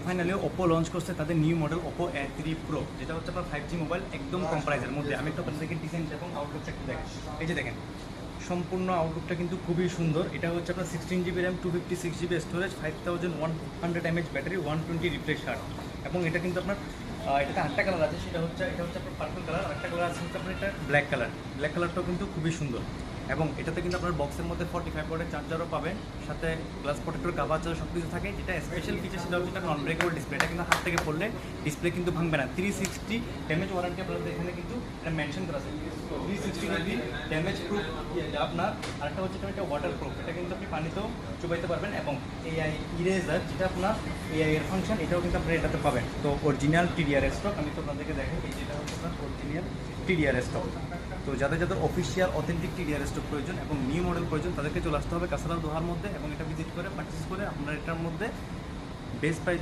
Finally Oppo launch করছে তাদের new model Oppo A3 Pro, যেটা হচ্ছে আপনার 5G মোবাইল, একদম কম প্রাইসের মধ্যে। আমি একটা আপনাদেরকে ডিজাইন এবং আউটলুকটা একটু দেখেন। এই যে দেখেন, সম্পূর্ণ আউটলুকটা কিন্তু খুবই সুন্দর। এটা হচ্ছে আপনার 16GB RAM, 256GB storage, 5100 mAh battery, 120 refresh হার। এবং এটা কিন্তু আপনার এটাতে 8টা কালার আছে। এটা হচ্ছে আপনার পার্পল কালার, আরেকটা কালার আছে হচ্ছে আপনার এটা ব্ল্যাক কালার। ব্ল্যাক কালারটাও কিন্তু খুবই সুন্দর। এবং এটাতে কিন্তু আপনার বক্সের মধ্যে 45 ওয়াটের চার্জারও পাবেন, সাথে গ্লাস প্রোটেক্টর, কাভার চার্জার সব কিছু থাকে। যেটা স্পেশাল ফিচার সেটা হচ্ছে এটা নন ব্রেকেবল ডিসপ্লে। এটা কিন্তু হাত থেকে পড়লে ডিসপ্লে কিন্তু ভাঙবে না। 360 ড্যামেজ ওয়ারেন্টি আপনাদের এখানে কিন্তু এটা মেনশন করা আছে। 360 ড্যামেজ প্রুফ আপনার। আরেকটা হচ্ছে এটা ওয়াটার প্রুফ, এটা কিন্তু আপনি পানিতেও চুবাইতে পারবেন। এবং এআই ইরেজার, যেটা আপনার এআই এর ফাংশন, এটাও কিন্তু আপনারা এটাতে পাবেন। তো অরিজিনাল টিডিআর স্টক আমি তো আপনাদেরকে দেখাই। এই যেটা হচ্ছে আপনার অরিজিনাল টিডিআর স্টক। তো যাদের অফিসিয়াল অথেন্টিক টিডিআর স্টক প্রয়োজন এবং নিউ মডেল প্রয়োজন, তাদেরকে চলে আসতে হবে কাছাড়া দোহার মধ্যে, এবং এটা ভিজিট করে পারচেস করে আপনারা এটার মধ্যে বেস্ট প্রাইস